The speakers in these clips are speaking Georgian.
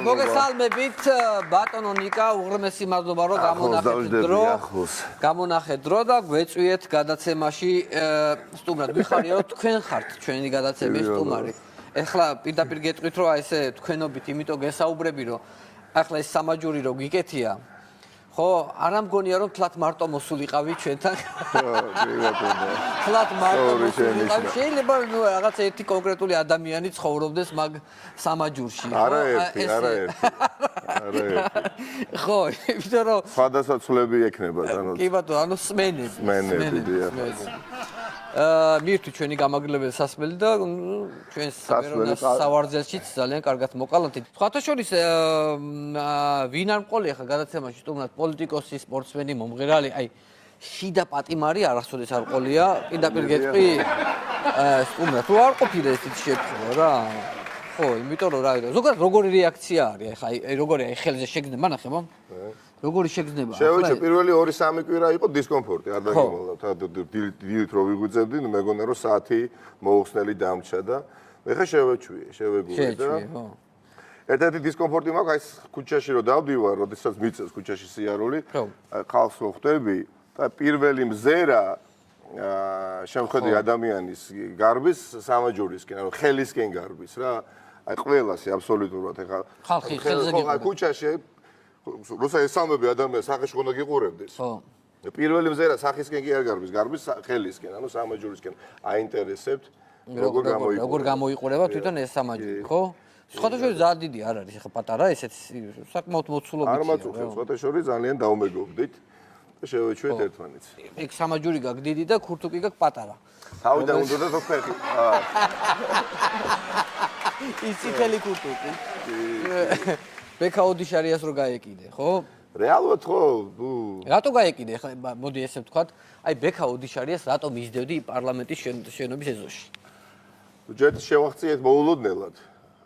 მოგესალმებით ბატონო ნიკა, უღრმესი მადლობა რომ გამონახეთ დრო და გვეწვიეთ გადაცემაში სტუმრად. მიხარია რომ თქვენ ხართ ჩვენი გადაცემის სტუმარი. ეხლა პირდაპირ გეტყვით რომ ესე თქვენობით იმიტომ გესაუბრები რომ ახლა ეს სამაჯური რო გიკეთია ხო, არა მგონია რომ თლათ მარტო მოსულიყავი ჩვენთან. თლათ მარტო მოსულიყავი. შეიძლება რაღაც ერთი კონკრეტული ადამიანი ცხოვრობდეს მაგ სამაჯურში. არა ერთი. ხო, იმიტომ რომ სხვადასხვა ცვლები ექნება ანუ. კი ბატონო, ანუ სმენები. მირთვი ჩვენი გამაგრებელი სასმელი და ჩვენს სავარძელშიც ძალიან კარგად მოყალათით. სხვათა შორის ვინ არ მყოლია ხა გადაცემაში სტუმრად პოლიტიკოსი, სპორტსმენი, მომღერალი, აი შიდა პატიმარი არასოდეს არ მყოლია. პირდაპირ გეტყვი სტუმრად თუ არ ყოფილა ესეთი შეფრთხილება რა. ხო, იმიტომ რომ რა ზოგადად როგორი რეაქცია არის ხა აი როგორი აი ხელზე შეგრძნება ნახება? როგორი შეგრძნება? შევეჩე პირველი 2-3 კვირა იყო დისკომფორტი, არ დაგიმოვლა. დილით რო ვიგვიძებდი, მეგონა რომ საათი მოუხსნელი დამრჩა და ეხა შევეგუე და ერთ-ერთი დისკომფორტი მაქვს აი ქუჩაში რო დავდივარ, როდესაც მიწევს ქუჩაში სიარული, ხალხს რო ხვდები და პირველი მზერა შემხედი ადამიანის გარბის სამაჯურისკენ, ანუ ხელისკენ გარბის რა. აი ყველასი აბსოლუტურად ეხა ხალხი ხელზე გიყურებს. ქუჩაში როცა ესამები ადამიანს სახეში უნდა გიყურებდეს. ხო. პირველი მზერა სახისკენ კი არ გარბის ხელისკენ, ანუ სამაჯურისკენ. აინტერესებთ როგორ გამოიყურება თვითონ ეს სამაჯური, ხო? სხვათა შორის ძალიან დიდი არ არის, ეხა პატარა ესეც საკმაოდ მოცულობითია. არ მაწუხებს, სხვათა შორის ძალიან დაუმეგობრდით და შევეჩვეთ ერთმანეთს. ეგ სამაჯური გაქვს დიდი და ქურთუკი გაქვს პატარა. თავიდან უნდა და ფეხი. ისწრაფელი ქურთუკი. ბექა ოდიშარიას რო გაეკიდე, ხო? რეალურად ხო? რატო გაეკიდე? ხა მოდი ესე ვთქვათ, აი ბექა ოდიშარიას რატო მისდევდი პარლამენტის შენობის ეზოში? ჯერ შევახციეთ მოულოდნელად.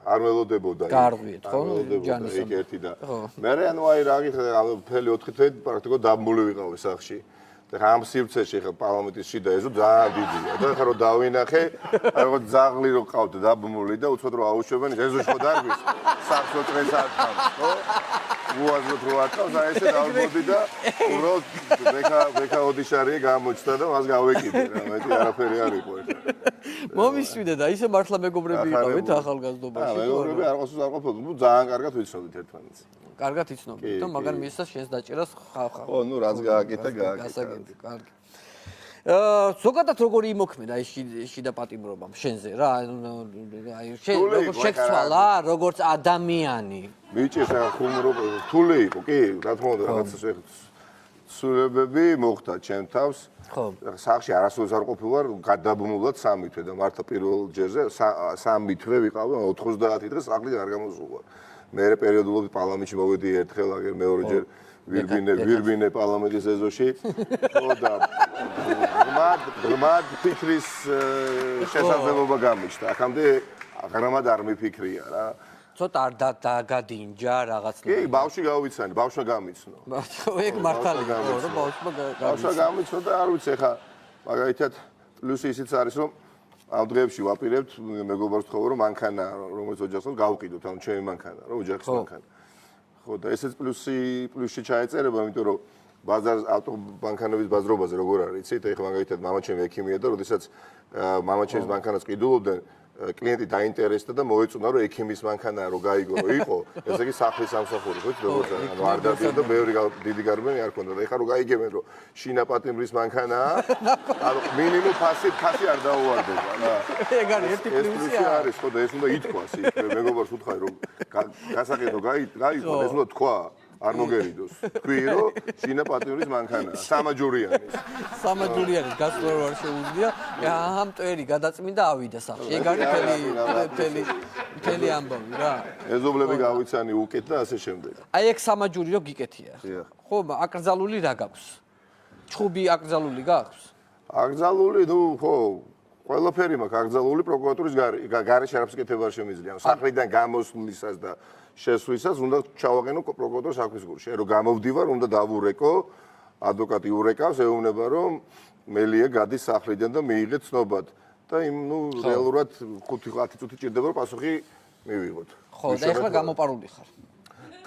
არ ველოდებოდა. გარღვიეთ, ხო? ჯანის ერთი და მე ანუ აი რა გითხრა, მთელი 4 თვე პრაქტიკულად დაბმული ვიყავი სახლში. და ამ სივრცეში ხა პარლამენტის შიდა ეზო ძალიან დიდია და ხა რო დავინახე, აი როგორ ძაღლი რო ყავდა დაბმული და უცბად რო აუშვებენ ეზოში ხო დარბის. სახლო დღეს არ ყავს, ხო? უაზროდ რო აკავს, აი ესე დავბოდი და უბრალოდ ბექა ოდიშარია გამოჩნდა და მას გავეკიდე რა, მეტი არაფერი არ იყო ეხლა. მომისვიდე და ისე მართლა მეგობრები იყავით ახალგაზრდობაში. მეგობრები არ ყავს ყოფილიყო, ნუ ძალიან კარგად ვიცნობდით ერთმანეთს. კარგად იცნობდით და მაგრამ მისცა შენს დაჭერას ხალხა. ხო, ნუ რაც გააკეთა გააკეთა. კარგი. ზოგადად როგორი იმოქმედა ეს შიდა პატიმრობამ შენზე რა? აი შენ როგორ შეგცვალა როგორც ადამიანი? ბიჭი ხა ხუმრო თული იყო, კი, რა თქმა უნდა, რაღაცა სულებები მოხდა ჩემ თავს. ხო. სახლში არასოდეს არ ყოფილვარ, გადაბმულად 3 თვე და მართლა პირველ ჯერზე 3 თვე ვიყავი, 90 დღეს სახლიდან არ გამოსულვარ. მე პერიოდულად პარლამენტში მოვედი ერთხელ, აგერ მეორეჯერ ვირბინე პარლამენტის ეზოში. ხო და ღრმად ფიქრის შესაძლებლობა გამიჩნდა. აქამდე ღრმად არ მიფიქრია რა. ცოტა არ დაგადინჯა რაღაცა. კი, ბავშვი გავიცანი, ბავშვმა გამიცნო. ეგ მართალია, რომ ბავშვმა გამიცნო და არ ვიცი ხა მაგალითად პლუსი ისიც არის რომ ამ დღეებში ვაპირებთ მეგობრებს თხოვო რომ მანქანა რომელიც ოჯახს გავყიდოთ, ანუ ჩემი მანქანა, რომ ოჯახის მანქანა. ხო და ესეც პლუსში ჩაეწერება, იმიტომ რომ ბაზარ ავტომანქანების ბაზრობაზე როგორ არის, იცით? ეხლა მაგალითად მამაჩემი ექიმია და როდესაც მამაჩემის მანქანას ყიდულობდნენ კლიენტი დაინტერესდა და მოეწონა რომ ექიმის მანქანა რო გაიგო რო იყო, ესე იგი სახლის სამსახური, ხო, როგორც ანუ არ დადიოდა ბევრი დიდი გარბენი არ ქონდა და ეხლა რო გაიგებენ რომ შინა პატიმრის მანქანაა, ანუ მინიმუმ ფასი არ დაუვარდება რა. ეგ არის ერთი პლუსი არის, ხო და ეს უნდა ითქვას იქ, მეგობარს უთხარი რომ გასაყიდო გაიყო, ეს უნდა თქვა. არ მოგერიდოს. თქვი რომ შინა პატიმრის მანქანაა, სამაჯურიანის. სამაჯურიანის გასწორ არ შეუძლია. ამ ტვერი გადაწმინდა ავიდა სახლში. ეგ არის მთელი ამბავი რა. ეზობლები გავიცანი უკეთ და ასე შემდეგ. აი ეგ სამაჯური რო გიკეთია. ხო, აკრძალული რა გაქვს? ჩხუბი აკრძალული გაქვს? აკრძალული, ნუ ხო, ყველაფერი მაქვს აკრძალული პროკურატურის გარეშე არაფერს კეთება არ შემიძლია. სახლიდან გამოსვლისას და შესვლისას უნდა ჩავაყენო პროკურატურის საქმის გულში. რომ გამოვდივარ, უნდა დავურეკო, ადვოკატი ურეკავს, ეუბნება რომ მელია გადის სახლიდან და მიიღეთ ცნობად. და იმ ნუ რეალურად 5-10 წუთი ჭირდება რომ პასუხი მივიღოთ. ხო, და ეხლა გამოპარული ხარ.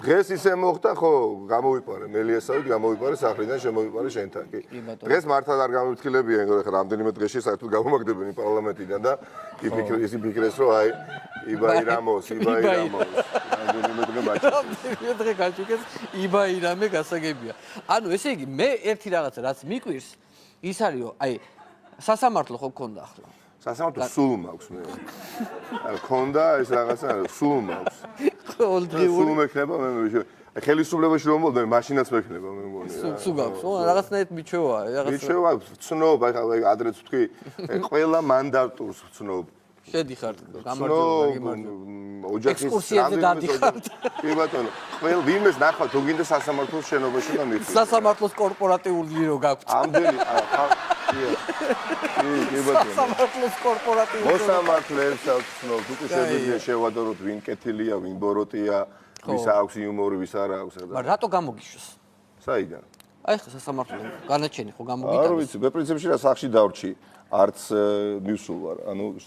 დღეს ისე მოხდა, ხო, გამოვიპარე მელიასავით, გამოვიპარე სახლიდან, შემოვიპარე შენთან კი. დღეს მართლა არ გამიფრთხილებიან, რომ ხა რამდენიმე დღეში საერთოდ გამომაგდებიან პარლამენტიდან და იფიქრეს, რომ აი იბაირამოს. რამდენიმე დღე მაჩვენე. რამდენიმე დღე გაჩვენეს იბაირამე გასაგებია. ანუ ესე იგი მე ერთი რაღაცა რაც მიკვირს ის არის, რომ აი სასამართლო ხო გქონდა ახლა. სასამართლო სულ მაქვს მე. არ გქონდა ეს რაღაცა, სულ მაქვს. სულ მექნება მე ხელისუფლებაში რომ მომდე მაშინაც მექნება მე მგონი. სულ გაქვს, ხო, რაღაცნაირად მიჩვევა, მიჩვევა, ვცნობ, აი ადრეც ვთქვი, ყველა მანდატურს ვცნობ. შედიხარ, გამარჯობა, ოჯახის დადიხართ. კი ბატონო, ყველა ვინმეს ნახავ, თუ გინდა სასამართლოს შენობაში და მიხარ. სასამართლოს კორპორატიული გირო გაქვთ. ამდენი კი ბატონო. სასამართლოს კორპორატიული. მოსამართლეებს ვცნობ, უკვე შეგვიძლია შევადაროთ ვინ კეთილია, ვინ ბოროტია, ვის აქვს იუმორი, ვის არ აქვს. მაგრამ რატო გამოგიშვეს? საიდან? აი ხა სასამართლო განაჩენი ხო გამოგიტანეს? არ ვიცი, პრინციპში რა სახში დავრჩი, არც მივსულ ვარ. ანუ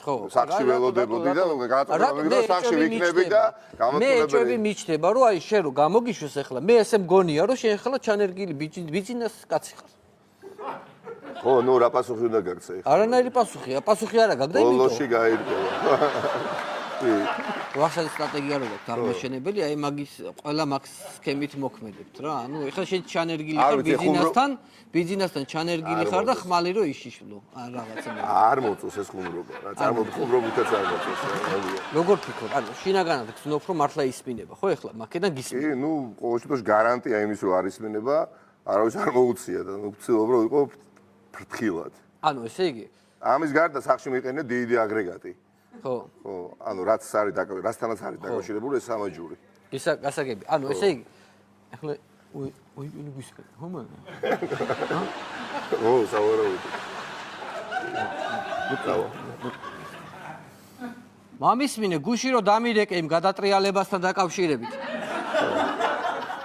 სახში ველოდებოდი და გააწევდა სახში ვიქნები და მე ეჭვები მიჩნდება, რომ აი შენ რო გამოგიშვეს ახლა, მე ესე მგონია, რომ შენ ახლა ჩანერგილი ბიზნეს კაცი ხარ. ხო, ნუ რა პასუხი უნდა გაგცე ახლა? არანაირი პასუხია, პასუხი არა გაქვს და იმიტომ. ბოლოში გაირკვევა. ვახშად სტრატეგია რო გაქვს აღმაშენებელი, აი მაგის ყველა მაგ სქემით მოქმედებთ რა. ანუ ეხლა შენ ჩანერგილი ხარ ბიზნესთან ჩანერგილი ხარ და ხმალი რო იშიშვლო. რაღაცა. არ მოწოს ეს ხუმრობა რა. ხუმრობითაც არ მოწოს. როგორ ფიქრობ? ანუ შინაგანად გძნობ რომ მართლა ისმინება, ხო ეხლა მაგედან გისმინება. კი, ნუ ყოველ შემთხვევაში გარანტია იმის რომ არ ისმინება, არავის არ მოუწია და ნუ ვცდილობ რომ იყო ფრთხილად. ანუ ესე იგი ამის გარდა სახში მიყენე დიდი აგრეგატი. ხო. ხო, ანუ რაც არის რასთანაც არის დაკავშირებული ეს სამაჯური. ისა გასაგები. ანუ ესე იგი ახლა ой ვისკენ, ხო მაგრამ? ო, სავარაუდო. მამისმინე გუში რო დამირეკე იმ გადატრიალებასთან დაკავშირებით.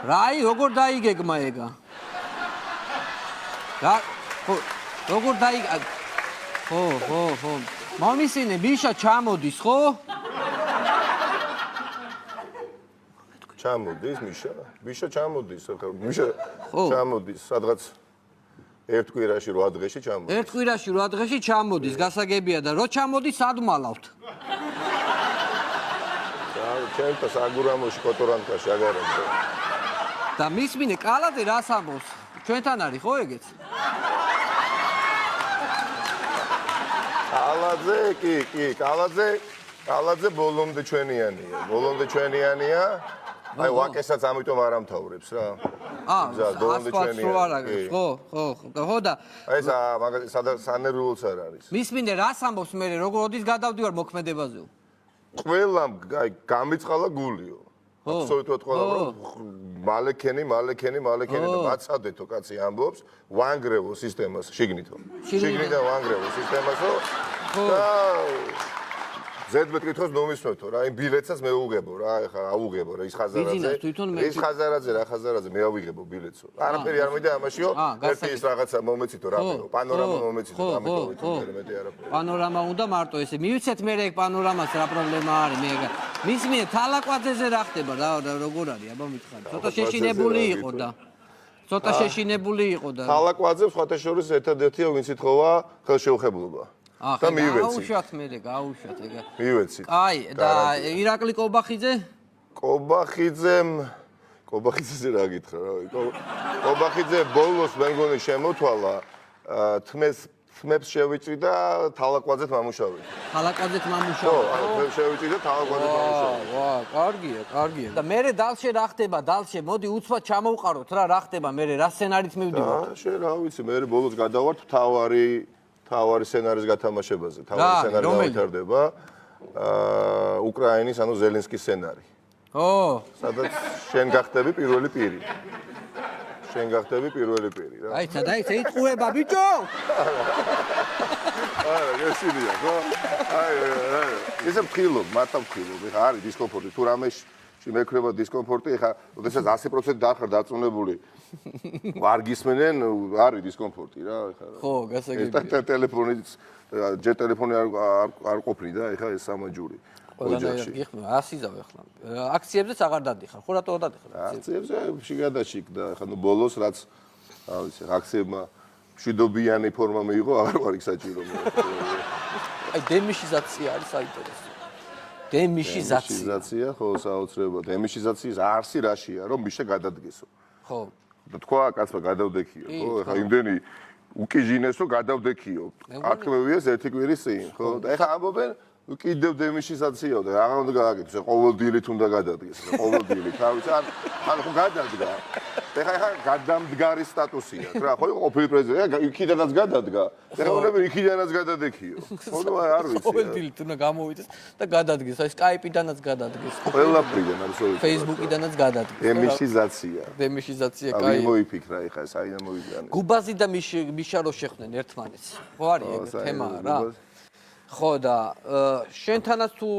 რაი, როგორ დაიგეგმა ეგა? და ხო, როგორ დაიგა? ხო. მამისინე ბიშა ჩამოდის, ხო? ჩამოდის მიშა? ბიშა ჩამოდის, ახლა მიშა ჩამოდის, სადღაც ერთ კვირაში 8 დღეში ჩამოდის. ერთ კვირაში 8 დღეში ჩამოდის, გასაგებია და რო ჩამოდის, სად მალავთ? ჩემთა საგურამოში კოტორანკაში აგარებდა. და მისმინე კალაძე რას ამბობს? ჩვენთან არის ხო ეგეც? კალაძე ბოლომდე ჩვენიანია. აი ვაკესაც ამიტომ არ ამთავრებს რა. ბოლომდე ჩვენიანია. ხო და აი ეს მაგას სანერვიულიც არ არის. მისმინე რას ამბობს მე როდის გადავდივარ მოქმედებაზე? ყველამ აი გამიწყალა გულიო. აბსოლუტურად ყველამ მალეკენი და მაცადეთო კაცი ამბობს ვანგრევო სისტემას შიგნითო. შიგნიდან ვანგრევო სისტემასო. და ზედმეტ კითხოს ნომისმევთო რა, იმ ბილეთსაც მე უღებო რა, ეხლა აუღებო რა ის ხაზარაძე მე ავიღებო ბილეთსო. არაფერი არ მინდა ამაშიო, ერთი ის რაღაცა მომეცითო რამეო, პანორამა მომეცითო, ამიტომ ვიტყვი მეტი არაფერი. პანორამა უნდა მარტო ესე. მივიცეთ მე ეგ პანორამას რა პრობლემა არის მე ეგ. მისმინე თალაკვაძეზე რა ხდება რა როგორ არის აბა მითხარი. ცოტა შეშინებული იყო და თალაკვაძე სხვათა შორის ერთადერთია ვინც ითხოვა ხელშეუხებლობა. და მივეცი. გაუშვათ ეგ. მივეცი. აი და ირაკლი კობახიძე? კობახიძეზე რა გითხრა რა. კობახიძე ბოლოს მე მგონი შემოთვალა თმებს შევიწვი და თალაკვაძეთ მამუშავით. ხო, თმებს შევიწვი და თალაკვაძეთ მამუშავით. ვა, კარგია. და მე დალშე რა ხდება? დალშე, მოდი უცბად ჩამოვყაროთ რა ხდება მე რა სცენარით მივდივართ? შენ რა ვიცი, მე ბოლოს გადავართ თავარი სცენარის გათამაშებაზე. თავარი სცენარი გავითარდება. უკრაინის, ანუ ზელენსკის სცენარი. ო, სადაც შენ გახდები პირველი პირი. რა. აი, სადა იტყუება ბიჭო? არა, გესინია, ხო? აი, ისე ვთხილობ, მარტო ვთხილობ. ეხა არის დისკომფორტი, თუ რამეში მექრება დისკომფორტი, ეხა, როდესაც 100% დახარ დაწუნებული არ გისმენენ, არის დისკომფორტი რა, ეხა. ხო, გასაგებია. ტელეფონიც, ჯერ ტელეფონი არ ყოფნი და ეხა ეს სამაჯური. ყველანაირად გიხმე 100 ზავ ახლა. აქციებზეც აღარ დადიხარ, ხო რატო დადიხარ? აქციებზე შიგადაშიგ და ხა ნუ ბოლოს რაც რა ვიცი, აქციებმა მშვიდობიანი ფორმა მიიღო, აღარ ვარ იქ საჭირო. აი დემიშიზაცია არის საინტერესო. დემიშიზაცია, ხო, საოცრებო. დემიშიზაციის არსი რაშია, რომ მიშე გადადგესო. ხო. და თქვა კაცმა გადავდექიო, ხო? ეხა იმდენი უკიჟინესო გადავდექიო. აკლევიეს ერთი კვირის წინ, ხო? და ეხა ამბობენ კიდევ დემიშიზაციაო და აღარ უნდა გააკეთოს, ყოველდღიურად უნდა გადადგეს, ყოველდღიურად. თავის ან ხო გადადგა. ეხა გადამდგარი სტატუსია, რა, ხო იყო ყოფილი პრეზიდენტი, იქიდანაც გადადგა. ეხა უნდა იქიდანაც გადადექიო. ხო და არ ვიცი. ყოველდღიურად უნდა გამოვიდეს და გადადგეს, აი Skype-იდანაც გადადგეს. ყველაფრიდან არის ორი. Facebook-იდანაც გადადგეს. დემიშიზაცია, კაი. მოიფიქრა ეხა საიდან მოიგრანე. გუბაზი და მიშა რო შეხვდნენ ერთმანეთს. ხო არის ეგ თემა რა. ხო და შენთანაც თუ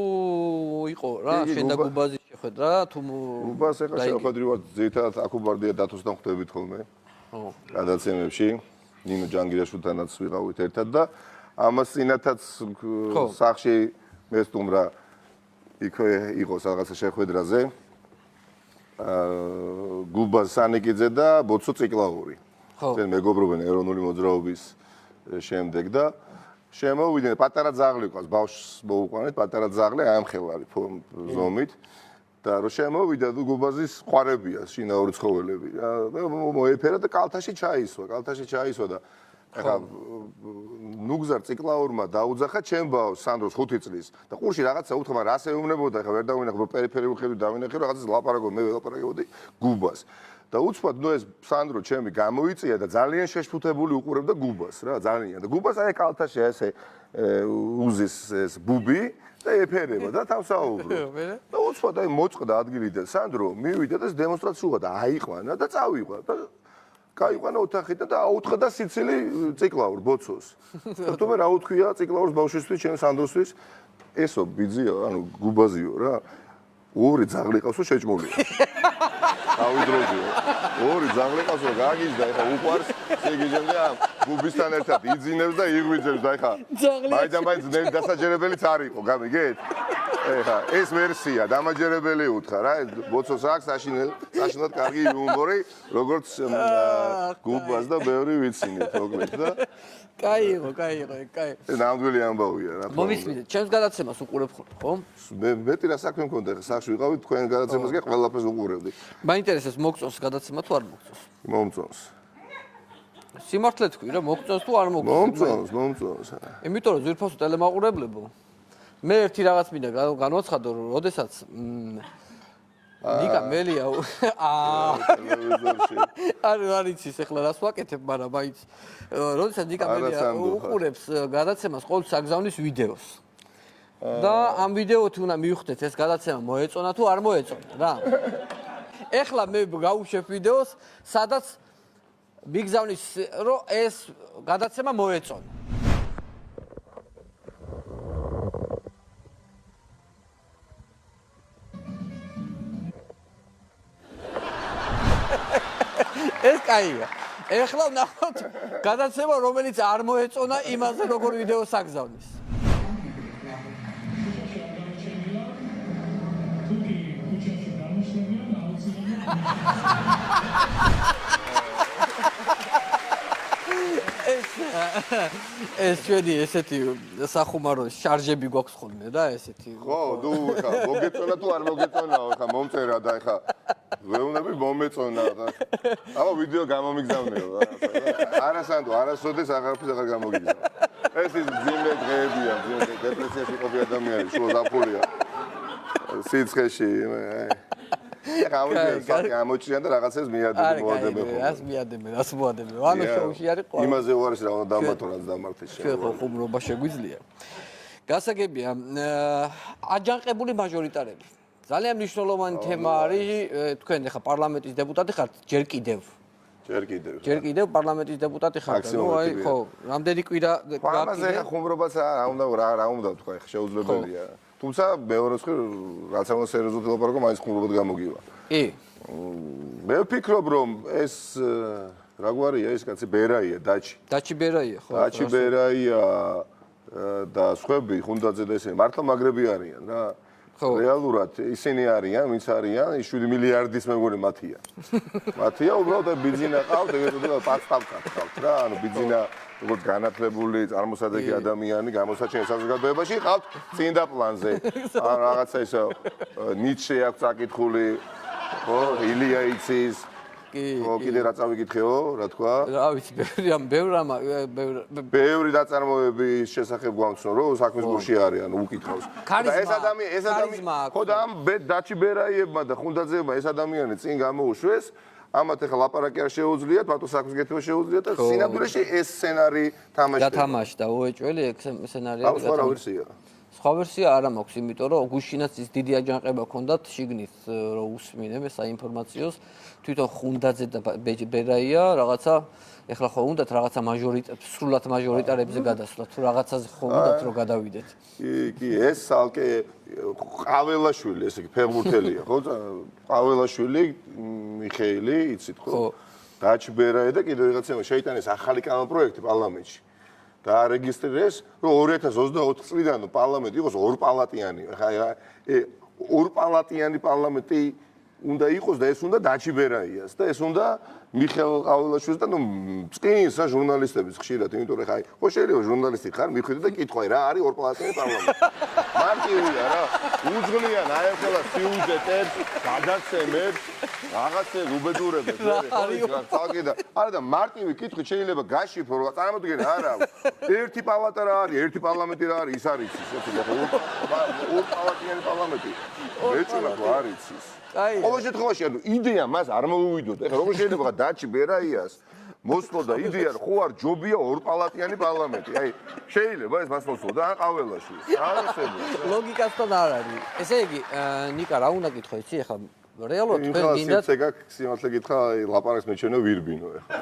იყო რა, შენ და გუბაზი შეხვედრა თუ გუბას ეხა შეხვედრი ვარ ზეითად აკუბარდია დათოსთან ხვდებით ხოლმე. ხო. გადაცემებში ნინო ჯანგირაშვილთანაც ვიყავით ერთად და ამას წინათაც სახში მესტუმრა იქ იყო რაღაცა შეხვედრაზე. გუბას სანიკიძე და ბოცო ციკლაური. ხო. ჩვენ მეგობრობენ ეროვნული მოძრაობის შემდეგ და შემოვიდნენ პატარა ძაღლი ყავს ბავშვს მოუყვანეთ პატარა ძაღლი ამხელარი ზომით და რო შემოვიდა გუბაზის ყვარებია შინაური ცხოველები და მოეფერა და კალთაში ჩაისვა და ეხა ნუგზარ ციკლაურმა დაუძახა ჩემ ბავშვს სანდროს 5 წლის და ყურში რაღაცა უთხრა რას ეუბნებოდა ეხა ვერ დავინახე პერიფერიული ხედვით დავინახე რაღაცა ლაპარაკობ მე ველაპარაკებოდი გუბას და უცბად ნუ ეს სანდრო ჩემი გამოიწია და ძალიან შეშფუთებული უყურებდა გუბას რა ძალიან და გუბას აი კალთაში ესე უზის ეს ბუბი და ეფერება და თავსაუბრობს და უცბად აი მოწყდა ადგილიდან სანდრო მივიდა და დემონსტრაცია და აიყვანა და წავიღვა და გაიყვანა ოთახიდან და აუთხა და სიცილი ციკლაურ ბოცოს და თუმე რა უთქვია ციკლაურს ბავშვისთვის ჩემ სანდროსთვის ესო ბიძიო ანუ გუბაზიო რა ორი ძაღლი ყავსო შეჭმულია ავიდროძიო ორი ძაღლი ყავსო გაგიჟდა ეხა უყვარს შეგიჟემდე ამ გუბისთან ერთად იძინებს და იღვიძებს და ეხა მაინც დასაჯერებელიც არ იყო გამიგეთ ეხა ეს ვერსია დამაჯერებელი უთხრა რა ბოცოს აქვს საშინელად კარგი იუმორი როგორც გუბას და ბევრი ვიცინეთ მოკლედ და კაი იყო ნამდვილი ამბავია რა მომისმინეთ ჩემს გადაცემას უყურებ ხო მე მეტი რა საქმე მქონდა ხა სახში ვიყავით თქვენ გადაცემას კი ყველაფერს უყურებდი მაინტერესებს მოგწონს გადაცემა თუ არ მოგწონს მომწონს სიმართლე თქვი რა მოგწონს თუ არ მოგწონს მომწონს იმიტომ რომ ზირფასო ტელემაყურებლებო მე ერთი რაღაც მინდა განვაცხადო რომ ოდესაც ნიკა მელია ტელევიზორში არ იცის ახლა რას ვაკეთებ მაგრამ მაინც როდესაც ნიკა მელია უყურებს გადაცემას ყოველ საგზავნის ვიდეოს და ამ ვიდეოთი უნდა მივხვდეთ ეს გადაცემა მოეწონა თუ არ მოეწონა რა ეხლა მე გავუშვებ ვიდეოს სადაც მიგზავნის რომ ეს გადაცემა მოეწონა ეს კაია. ეხლა ვნახოთ გადაცემა რომელიც არ მოეწონა იმაზე როგორ ვიდეოს აგზავნის. ეს ჩვენი ესეთი სახუმარო შარჟები გვაქვს ხოლმე რა ესეთი. ხო, ნუ ხა მოგეწონა თუ არ მოგეწონაო ხა მომწერა და ხა ვეუბნები მომეწონა და აბა ვიდეო გამომიგზავნეო რა. არასანდო, არასოდეს აღარაფერს აღარ გამოგიგზავნა. ეს ის ძიმე დღეებია, დეპრესიაში ყოფი ადამიანი, შუა დაფულია. სიცხეში გამოჩიან და რაღაცას მიადებენ მოადებენ. რას მიადებენ, რას მოადებენ. ანუ შოუში არის ყველა. იმაზე უარის რა უნდა დამბათო რაც დამართეს შენ. ხო, ხუმრობა შეგვიძლია. გასაგებია, აჯანყებული მაჟორიტარები. ძალიან მნიშვნელოვანი თემა არის, თქვენ ახლა პარლამენტის დეპუტატი ხართ, ჯერ კიდევ პარლამენტის დეპუტატი ხართ, ნუ აი ხო, რამდენი კვირა ამაზე ხუმრობაც რა უნდა თქვა, შეუძლებელია. თუმცა მეორე ხრი რაც ამ სერიოზულად ლაპარაკობ, მაინც ხუმრობად გამოგივა. კი. მე ვფიქრობ, რომ ეს რა გვარია ეს კაცი ბერაია, დაჩი ბერაია, ხო. დაჩი ბერაია და სხვები ხუნდაძე და ესე მართლა მაგრები არიან რა. რეალურად ისინი არიან, ვინც არიან, 7 მილიარდის მეგონი მათია. მათია უბრალოდ ბიზნესა ყავთ, ეგრევე პასტავკა ყავთ რა, ანუ ბიზნესა როგორც განათლებული, წარმოსადეგი ადამიანი, გამოსაჩენ საზოგადოებაში ყავთ წინდა პლანზე. ან რაღაცა ისე ნიცშე აქვს წაკითხული, ხო, ილია იცის ხო, კიდე რა წავიკითხეო, რა თქვა? რა ვიცი, ბევრი ნაწარმოების შესახებ გვამცნო, რომ საქმის გულში არის, ანუ უკითხავს. ეს ადამიანი, ხო და ამ დაჩი ბერაიებმა და ხუნდაძეებმა ეს ადამიანი წინ გამოუშვეს, ამათ ახლა ლაპარაკი არ შეუძლიათ, მათო საქმის გეთება შეუძლიათ და სინამდვილეში ეს სცენარი თამაშდება. გათამაშდა უეჭველი სცენარი აქვს სხვა ვერსია. სხვა ვერსია არა მაქვს, იმიტომ რომ გუშინაც ის დიდი აჯანყება ჰქონდათ შიგნით რომ უსმინე მე საინფორმაციოს თვითონ ხუნდაძე და ბერაია რაღაცა ეხლა ხო უნდათ რაღაცა სრულად მაჟორიტარებზე გადასვლა თუ რაღაცაზე ხო უნდათ რომ გადავიდეთ. კი ეს ალკე ყაველაშვილი ესე იგი ფეხბურთელია ხო ყაველაშვილი მიხეილი იცით ხო დაჩი ბერაია და კიდევ რაღაცა შეიტანეს ახალი კანონპროექტი პარლამენტში. დაარეგისტრირეს, რომ 2024 წლიდან პარლამენტი იყოს ორპალატიანი. ხა ორპალატიანი პარლამენტი უნდა იყოს და ეს უნდა დაჩი ბერაიას და ეს უნდა მიხეილ ყაველაშვილს და წკინსა ჟურნალისტების ხშირად, იმიტომ რომ ხა ხო შეიძლება ჟურნალისტი ხარ, მიხვიდე და კითხავ რა არის ორპალატიანი პარლამენტი. მარტივია რა, უძღლიან აი ახლა სიუჟეტებს, გადაცემებს, რაღაცებს უბედურებებს, ხო, წავკი და არა და მარტივი კითხვით შეიძლება გაშიფრო, რა წარმოგიდგენ არა. ერთი პალატა რა არის, ერთი პარლამენტი რა არის, ის არის ის, ხო, ორპალატიანი პარლამენტი. მეწუნა თუ არ იცის. ყოველ შემთხვევაში ანუ იდეა მას არ მოუვიდოთ. ეხლა როგორ შეიძლება დაჩი ბერაიას მოსწო და იდეა ხო არ ჯობია ორპალატიანი პარლამენტი. აი შეიძლება ეს მას მოსწო და ყაველაში. არასწორია. ლოგიკასთან არ არის. ესე იგი, ნიკა რა უნდა კითხო იცი ეხლა რეალურად თქვენ გინდათ სიმართლე გითხრა, აი ლაპარაკს მეჩვენო ვირბინო ეხლა.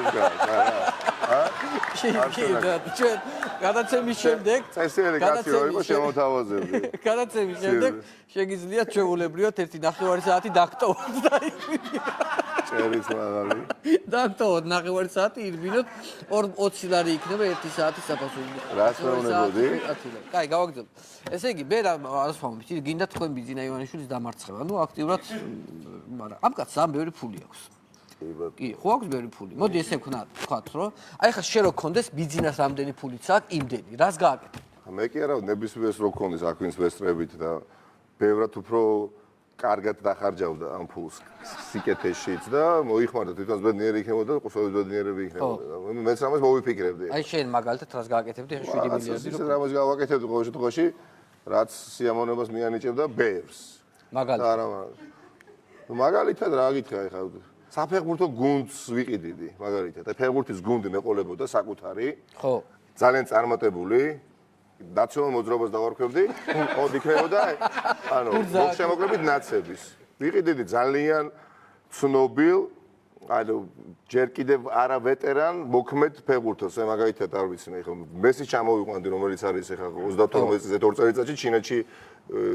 ეს რა. ჩვენ გადაცემის შემდეგ წესიერი კაცი რო იყო შემოთავაზებდი. გადაცემის შემდეგ შეგიძლიათ ჩვეულებრივად 1.5 საათი დაგტოვოთ და წერიც მაგარი. დაგტოვოთ 1.5 საათი ირბინოთ 20 ლარი იქნება 1 საათის საფასური. რას მეუბნებოდი? კაი, გავაგზავნე. ესე იგი, მე რა ვამბობ, გინდა თქვენ ბიძინა ივანიშვილის დამარცხება. ნუ აქტიურად, მაგრამ ამ კაცს ამ ბევრი ფული აქვს. კი, ხო აქვს ბევრი ფული. მოდი ესე ვქნათ, რომ აი ხა შე რო გქონდეს ბიძინას რამდენი ფულიც აქვს, იმდენი. რას გააკეთებ? მე კი არა, ნებისმიერს რო გქონდეს აქვინს ვესტრებით და ბევრად უფრო კარგად დახარჯავდა ამ ფულს სიკეთეშიც და მოიხმარდა თვითონ ბედნიერი იქნებოდა და ყოსოვის ბედნიერები იქნებოდა. მეც ამას მოვიფიქრებდი. აი შენ მაგალითად რას გააკეთებდი ახლა 7 მილიარდი რო? ისე რამას გავაკეთებდი ყოველ შემთხვევაში, რაც სიამოვნებას მიანიჭებდა ბევრს. მაგალითად. არა, მაგალითად რა გითხრა ახლა საფეხბურთო გუნდს ვიყიდიდი, მაგალითად. აი ფეხბურთის გუნდი მეყოლებოდა საკუთარი. ხო. ძალიან წარმატებული. ნაციონალურ მოძრაობას დავარქვევდი. ხო, იქნებოდა ანუ მოხშემოკლებით ნაცების. ვიყიდიდი ძალიან ცნობილ, ანუ ჯერ კიდევ არა ვეტერან, მოქმედ ფეხბურთელს, მაგალითად არ ვიცი, ხო, მესი ჩამოვიყვანდი, რომელიც არის ახლა 32 წელიწადზე 2 წელიწადში ჩინეთში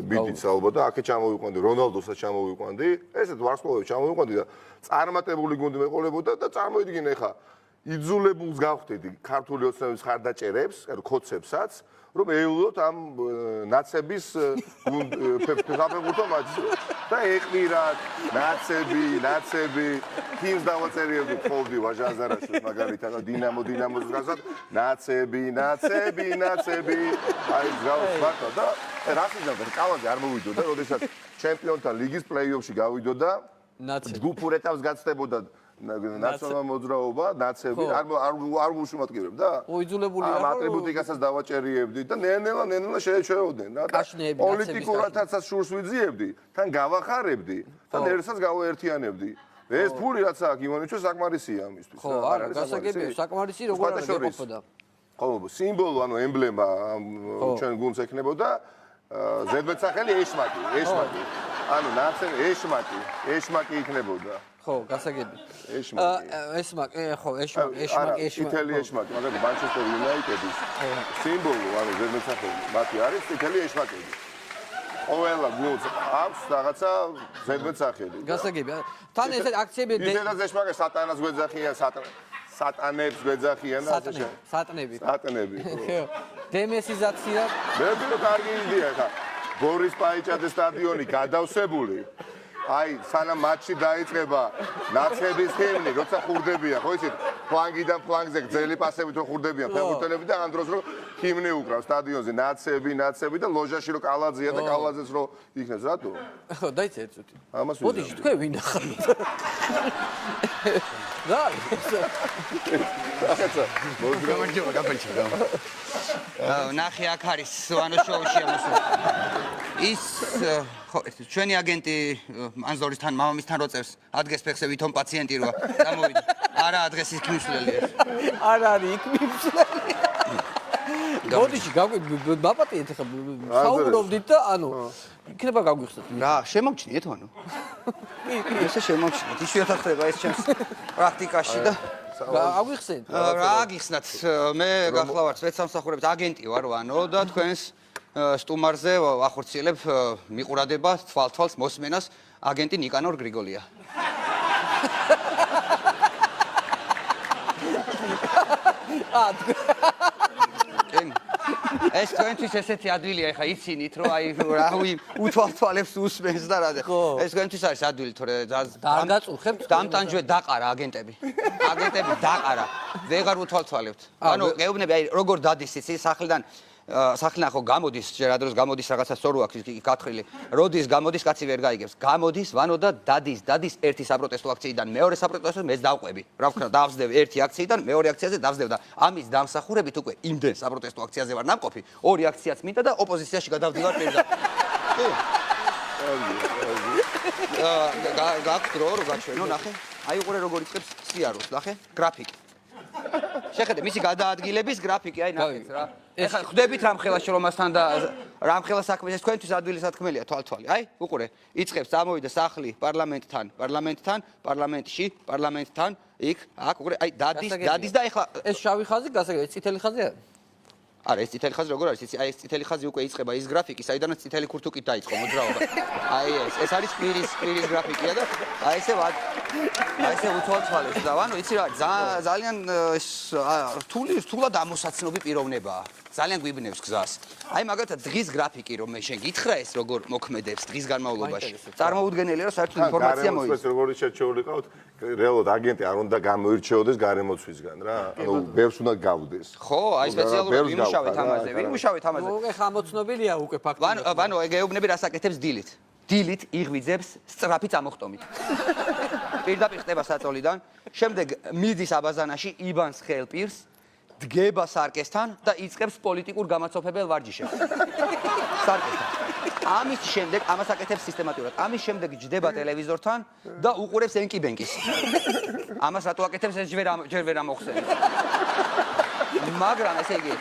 ბიდიც ალბათ და აქეთ ჩამოვიყვანდი, რონალდოსაც ჩამოვიყვანდი, ესეთ ვარსკვლავებს ჩამოვიყვანდი და წარმატებული გუნდი მეყოლებოდა და წარმოიდგინე ახლა იძულებულს გავხდიდი ქართული ოცნების ხარდაჭერებს, ანუ ქოცებსაც, რომ ეულოთ ამ ნაცების საფეხბურთო მატჩს და ეყირათ ნაცები თიმს დავაწერიებდი ხოვდი ვაჟაზარაშვილს მაგალითად დინამოს გასად ნაცები აი გავს ბატა და რასიზმი კალანზე არ მოვიდოდა როდესაც ჩემპიონთა ლიგის პლეი-ოფში გავიდოდა ჯგუფურ ეტაპს გაცდებოდა ნაციონალურ მოძრაობა, ნაცები არ უშუმატკივრებდა. ოიძულებულია რა ატრიბუტიკასაც დავაჭერიებდი და ნელა შეეჩვეოდნენ რა. პოლიტიკურათაც შურს ვიძიებდი, თან გავახარებდი, თან ერთსაც გავაერთიანებდი. ეს ფული რაც აქვს ივანიშვილს საკმარისია ამისთვის. ხო, არა, გასაგებია, საკმარისი როგორ არის ეყოფოდა. ხო, სიმბოლო, ანუ ემბლემა ჩვენ გუნდს ექნებოდა ზედმეტსახელი ეშმაკი. ანუ ნაცები ეშმაკი იქნებოდა. ხო, გასაგები. ეშმაკი, იტალი ეშმაკი, მაგალითად მანჩესტერ იუნაიტედის სიმბოლო, ანუ ზედმეტსახელი, მათი არის იტალი ეშმაკები. ყველა გუნდს აქვს რაღაცა ზედმეტსახელი. გასაგები. თან ეს აქციები ისედაც ეშმაკი სატანას გვეძახიან, სატანებს გვეძახიან და ასე სატნები. სატნები. დემესიზაცია. მე ვფიქრობ კარგი იდეა ხა. ბორის პაიჭაძეს სტადიონი გადავსებული. აი, სანამ მატჩი დაიწყება, ნაცების ჰიმნი, როცა ხურდებიან, ხო იცით? ფლანგიდან ფლანგზე გრძელი პასებით რო ხურდებიან ფეხბურთელები და ამ დროს რო ჰიმნი უკრავს სტადიონზე, ნაცები და ლოჟაში რო კალაძეა და კალაძეს რო იქნებს, რატო? ხო, დაიცე ერთ წუთი. ამას მოდი, თქვენ ვინ ახალთ? რა? გამარჯობა, გაფალჩა. ნახე აქ არის სვანო შოუში ამასო. ის ხო, ჩვენი აგენტი ანზორისთან, მამამისთან როწერს, ადგეს ფეხზე ვითომ პაციენტი როა, გამოვიდა. არა, ადგეს იქ მისვლელია. არ არის იქ მისვლელი. მოდიში, მაპატიეთ ხა, საუბრობდით და ანუ იქნება გაგვიხსნათ. რა, შემოგჩნიეთ ანუ? ესე შემოგჩნიეთ. იშვიათად ხდება ეს ჩემს პრაქტიკაში და გაგვიხსენთ. რა გიხსნათ? მე გახლავართ სპეცსამსახურების აგენტი ვარ, ანუ და თქვენს სტუმარზე ახორციელებ მიყურადებას, თვალთვალს მოსმენას აგენტი ნიკანორ გრიგოლია. ეს თქვენთვის ესეთი ადვილია, ეხა იცინით, რომ აი რავი უთვალთვალებს usmens და რა. ეს თქვენთვის არის ადვილი, თორე დაგაწუხებთ. დამტანჯვე დაყარა აგენტები. აგენტები დაყარა. ვეღარ უთვალთვალებთ. ანუ გეუბნები, აი როგორ დადის იცი სახლიდან სახლიდან ხო გამოდის, რა დროს გამოდის რაღაცა სწორო აქვს იქ გათხრილი. როდის გამოდის, კაცი ვერ გაიგებს. გამოდის, ვანო და დადის ერთი საპროტესტო აქციიდან მეორე საპროტესტოს მეც დავყვები. რა ვქნა, დავსდევ ერთი აქციიდან მეორე აქციაზე დავსდევ და ამის დამსახურებით უკვე იმდენ საპროტესტო აქციაზე ვარ ნამყოფი, ორი აქციაც მინდა და ოპოზიციაში გადავდივარ პირდაპირ. გაქვს დრო რო გაჩვენო, ნახე. აი უყურე როგორ იწყებს სიაროს, ნახე, გრაფიკი. შეხედე, მისი გადაადგილების გრაფიკი, აი ნახეთ რა. ეხლა ხვდებით რამხელაში რომასთან და რამხელა საქმეს ეს თქვენთვის ადვილი სათქმელია თვალთვალი. აი, უყურე, იწყებს ამოვიდა სახლი პარლამენტში, პარლამენტთან, იქ, აქ უყურე, აი დადის და ეხლა ეს შავი ხაზი გასაგებია, ეს წითელი ხაზი არის? არა, ეს წითელი ხაზი როგორ არის? იცი, აი ეს წითელი ხაზი უკვე იწყება ის გრაფიკი, საიდანაც წითელი ქურთუკით დაიწყო მოძრაობა. აი ეს არის პირის გრაფიკია და აი ესე უთვალთვალებს და ანუ იცი რა, ძალიან რთულად ამოსაცნობი პიროვნებაა. ძალიან გვიბნევს გზას. აი მაგალითად დღის გრაფიკი რომ მე შენ გითხრა ეს როგორ მოქმედებს დღის განმავლობაში. წარმოუდგენელია რომ საერთოდ ინფორმაცია მოიწევს. როგორ შეჩეულიყავთ, რეალურად агенტი არ უნდა გამოირჩეოდეს გარემოცვისგან რა. ანუ ბევრს უნდა გავდეს. ხო, აი სპეციალურად ვიმუშავეთ ამაზე. ეხა ამოცნობილია უკვე ფაქტობრივად. ვანო ეგეუბნები რას აკეთებს დილით. დილით იღვიძებს სწრაფი წამოხტომით. პირდაპირ ხდება საწოლიდან, შემდეგ მიდის აბაზანაში, იბანს ხელპირს, დგება სარკესთან და იწყებს პოლიტიკურ გამაცოფებელ ვარჯიშებს. სარკესთან. ამის შემდეგ ამას აკეთებს სისტემატურად. ამის შემდეგ ჯდება ტელევიზორთან და უყურებს ენკიბენკის. ამას რატო აკეთებს ეს ჯერ ვერ ამოხსენე. მაგრამ ესე იგი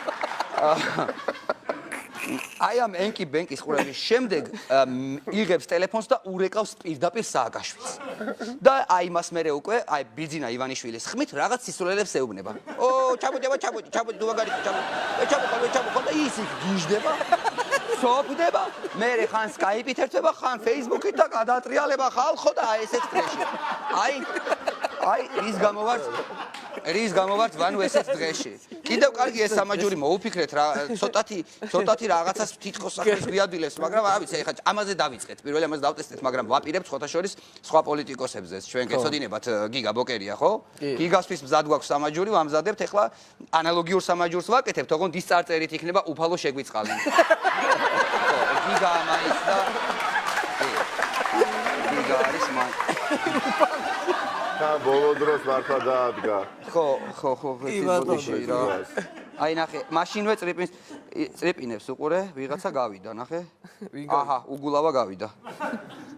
აი ამ ენკიბენკის ყურების შემდეგ იღებს ტელეფონს და ურეკავს პირდაპირ სააკაშვილს. და აი მას მერე უკვე აი ბიძინა ივანიშვილის ხმით რაღაც სისულელებს ეუბნება. ჩამოდი, თუ მაგარი ჩამოდი და ის გიჟდება. სოფდება, მერე ხან სკაიპით ერთვება, ხან ფეისბუქით და გადაატრიალება ხალხო და აი ესეც დღეში. აი რის გამოვართ ვანუ ესეც დღეში. კიდევ კარგი ეს სამაჯური მოუფიქრეთ რა, ცოტათი რაღაცას თითქოს სახეს გვიადვილებს, მაგრამ არ ვიცი, ეხლა ამაზე დავიწყეთ. პირველი ამაზე დავტესტეთ, მაგრამ ვაპირებთ ხოთა შორის სხვა პოლიტიკოსებზე. ჩვენ გეცოდინებათ გიგა ბოკერია, ხო? გიგასთვის მზად გვაქვს სამაჯური, ვამზადებთ, ეხლა ანალოგიურ სამაჯურს ვაკეთებთ, თქო დის წარწერით იქნება უფალო შეგვიწყალენ. ხო, გიგა მაინც და გიგა არის მაინც. და ბოლო დროს მართლა დაადგა. ხო, ბოდიში რა. აი ნახე, მაშინვე წრიპინებს უყურე, ვიღაცა გავიდა, ნახე. აჰა, უგულავა გავიდა.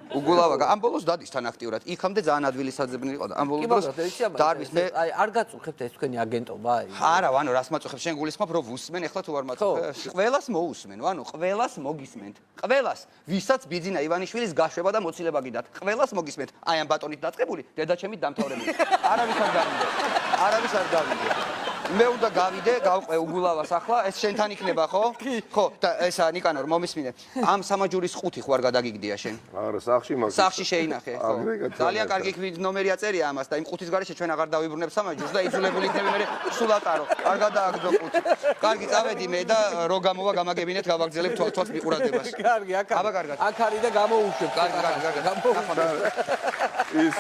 ამ ბოლოს დადის თან აქტიურად. იქამდე ძალიან ადვილი საძებნელი იყო და ამ ბოლოს დროს დაარბის მე აი არ გაწუხებთ ეს თქვენი აგენტობა აი. არა, ვანო, რას მაწუხებ, შენ გულისხმობ, რომ ვუსმენ, ეხლა თუ არ მაწუხებ. ყველას მოусმენ, ვანო, ყველას მოგისმენთ. ყველას, ვისაც ბიძინა ივანიშვილის გაშვება და მოცილება გიდათ. ყველას მოგისმენთ. აი ამ ბატონით დაწყებული, დედაჩემით დამთავრებული. არავის არ დავინდა. მე უნდა გავიდე, გავყვე უგულავას ახლა, ეს შენთან იქნება, ხო? ხო, და ესა ნიკანორ, მომისმინე. ამ სამაჯურის 5 ხო არ გადაგიგდია შენ? არა, სახში მაგ. სახში შეინახე, ხო? ძალიან კარგი ნომერი აწერია ამას და იმ 5-ის გარეშე ჩვენ აღარ დავიბრუნებ სამაჯურს და იძულებული იქნები მე სულ ატარო. არ გადააგდო 5. კარგი, წავედი მე და რო გამოვა გამაგებინეთ, გავაგზელებ თვალს მიყურადებას. კარგი, აქ აბა კარგად. აქ არის და გამოუშვებ. კარგი. ის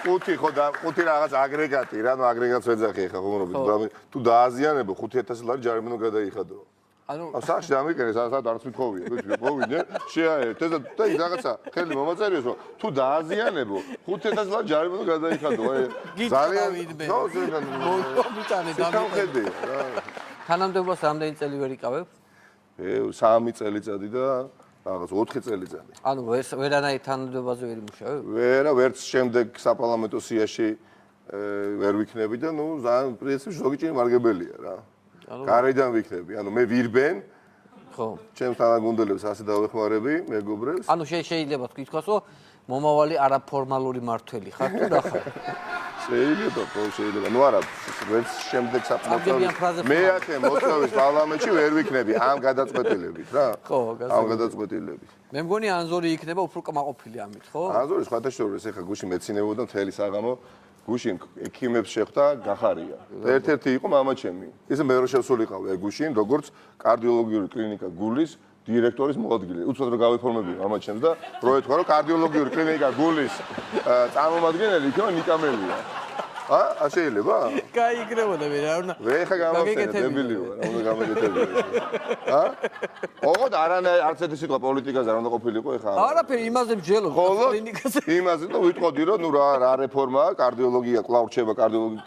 5 ხო და 5 რაღაც აგრეგატი რა, ნუ აგრეგატს ვეძახი ხა ხუმრობით. თუ დააზიანებო 5000 ლარი ჯარიმო გადაიხადო. ანუ სახში დამიკერე, სადაც არც მithოვია, მოვიდე, შეაერთ და ის რაღაცა ხელი მომაწერიოს, რომ თუ დააზიანებო 5000 ლარი ჯარიმო გადაიხადო. ძალიან ნო, მომიტანე დამიკერე. თანამდებობას რამდენი წელი ვერ იკავებ? 3 წელიწადი და რაღაც 4 წელიწადი. ანუ ვერანაირ თანამდებობაზე ვერ იმუშავებ? ვერც შემდეგ საპარლამენტო სიაში ვერ ვიქნები და ნუ პრინციპში ზოგი ჭირი მარგებელია რა. გარედან ვიქნები. ანუ მე ვირბენ. ხო. ჩემს თანაგუნდელებს ასე დავეხმარები, მეგობრებს. ანუ შეიძლება თქვას, რომ მომავალი არაფორმალური მართველი ხარ თუ რა ხარ? შეიძლება. ნუ არა, ვერც შემდეგ საპარლამენტო მე ახე მოწვევის პარლამენტში ვერ ვიქნები ამ გადაწყვეტილებით რა. ხო, ამ გადაწყვეტილებით. მე მგონი ანზორი იქნება უფრო კმაყოფილი ამით, ხო? ანზორი სხვათა შორის ეხა გუშინ მეცინებოდა მთელი საღამო გუშინ ექიმებს შეხვდა გახარია. ერთ-ერთი იყო მამაჩემი. ისე მე რო შევსულიყავ გუშინ როგორც კარდიოლოგიური კლინიკა გულის დირექტორის მოადგილე. უცბად რომ გავიფორმებია მამაჩემს და რო ეთქვა რომ კარდიოლოგიური კლინიკა გულის წარმომადგენელი იქნება ნიკამელია. ა შეიძლება? გაიგრებოდა მე რა უნდა. მე ხა გამახსენე დებილი ვარ, რა უნდა გამეკეთებინა. ოღონდ არც ერთი სიტყვა პოლიტიკაზე არ უნდა ყოფილიყო ეხა. არაფერი იმაზე მსჯელობ კლინიკაზე. იმაზე და ვიტყოდი რომ ნუ რა რეფორმაა, კარდიოლოგია კვლავ რჩება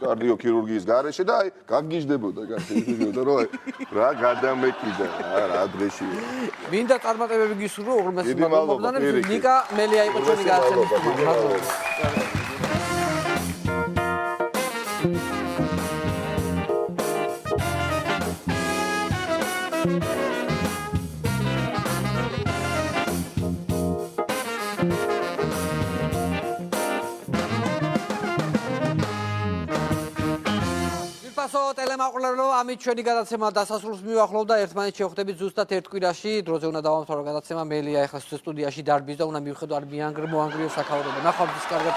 კარდიოქირურგიის გარეშე და აი გაგიჟდებოდა კაცი ისედოდა რომ რა გადამეკიდა რა დღეში. მინდა წარმატებები გისურვო უღრმესი მოგზაურობდანებს ნიკა მელია იყო ჩვენი გადაცემის თემა. ტელემაყურებელო, ამით ჩვენი გადაცემა დასასრულს მივახლოვ და ერთმანეთს შევხვდებით ზუსტად ერთ კვირაში. დროზე უნდა დავამთავრო გადაცემა. მელია ახლა სტუდიაში დარბის და უნდა მივხედო არ მოანგრიო საქაურებო. ნახვამდის კარგად.